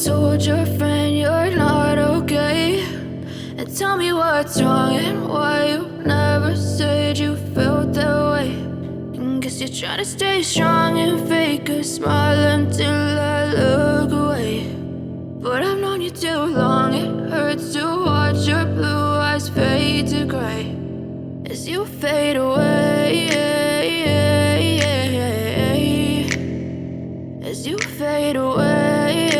told your friend you're not okay, and tell me what's wrong and why you never said you felt that way. And guess you're trying to stay strong and fake a smile until I look away. But I've known you too long, it hurts to watch your blue eyes fade to gray as you fade away, as you fade away.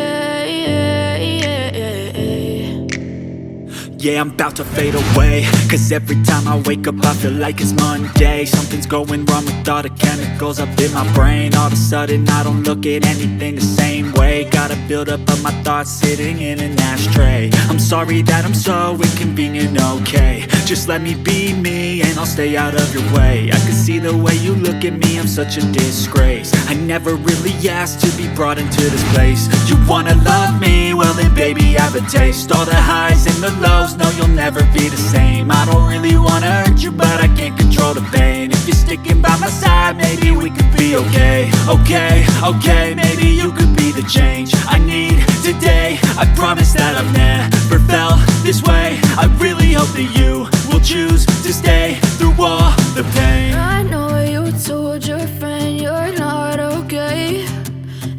Yeah, I'm about to fade away, cause every time I wake up I feel like it's Monday. Something's going wrong with all the chemicals up in my brain. All of a sudden I don't look at anything the same way. Gotta build up of my thoughts sitting in an ashtray. I'm sorry that I'm so inconvenient, okay. Just let me be me and I'll stay out of your way. I can see the way you look at me, I'm such a disgrace. I never really asked to be brought into this place. You wanna love me? Well then baby I have a taste. All the highs and the lows, no you'll never be the same. I don't really wanna hurt you but I can't control the pain. If you're sticking by my side maybe we could be okay. Okay, maybe you could be the change I need today. I promise that I've never felt this way. I really hope that you will choose to stay through all the pain. I know you told your friend you're not okay,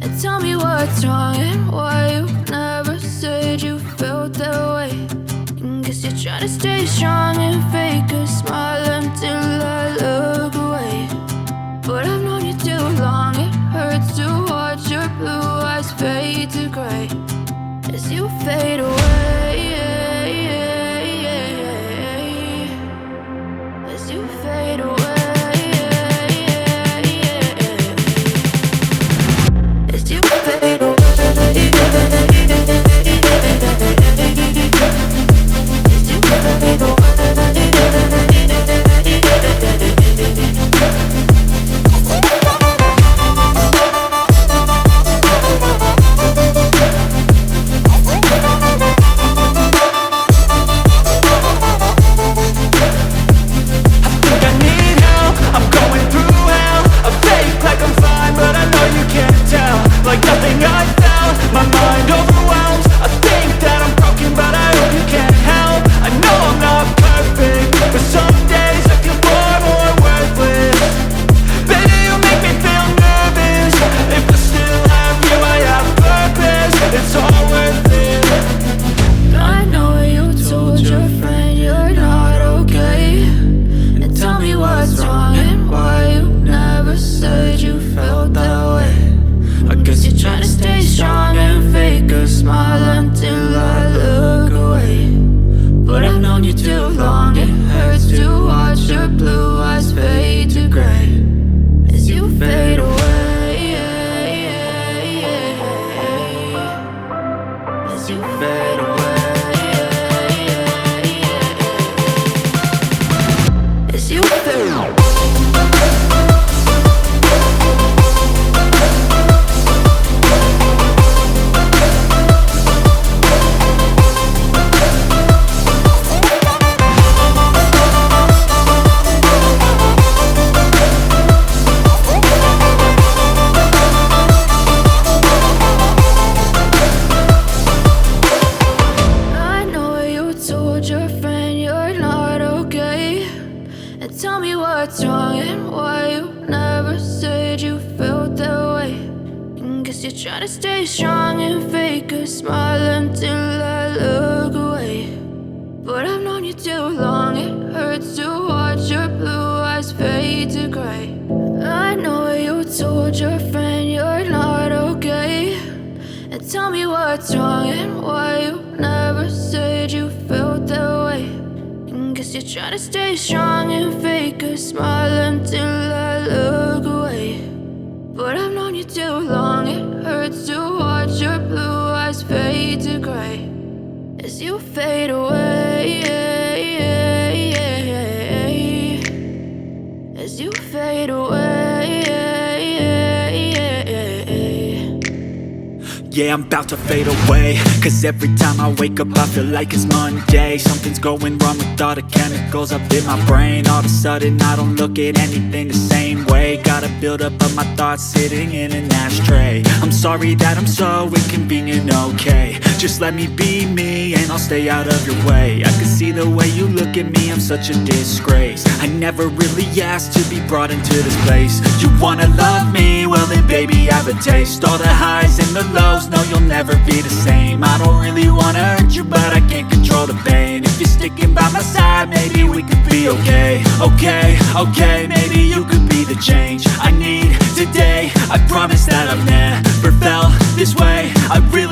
and tell me what's wrong and why you never said you felt that way. And guess you're trying to stay strong and fake a smile until I look away. But I've known you too long, it hurts to watch your blue eyes fade to gray as you fade away, as you fade away, as you fade away. Tell me what's wrong and why you never said you felt that way. And guess you're trying to stay strong and fake a smile until I look away. But I've known you too long, it hurts to watch your blue eyes fade to gray. I know you told your friend you're not okay, and tell me what's wrong and why you never said you felt that way. Guess you're trying to stay strong and fake a smile until I look away. But I've known you too long, it hurts to watch your blue eyes fade to gray as you fade away, as you fade away. Yeah, I'm about to fade away, cause every time I wake up I feel like it's Monday. Something's going wrong with all the chemicals up in my brain. All of a sudden I don't look at anything the same way. day. Got a buildup of my thoughts sitting in an ashtray. I'm sorry that I'm so inconvenient, okay. Just let me be me and I'll stay out of your way. I can see the way you look at me, I'm such a disgrace. I never really asked to be brought into this place. You wanna love me? Well then baby, have a taste. All the highs and the lows, no you'll never be the same. I don't really wanna hurt you, but I can't control the pain. If you're sticking by my side, maybe we could be okay. Okay, maybe you could be the change I need today. I promise that I've never felt this way. I really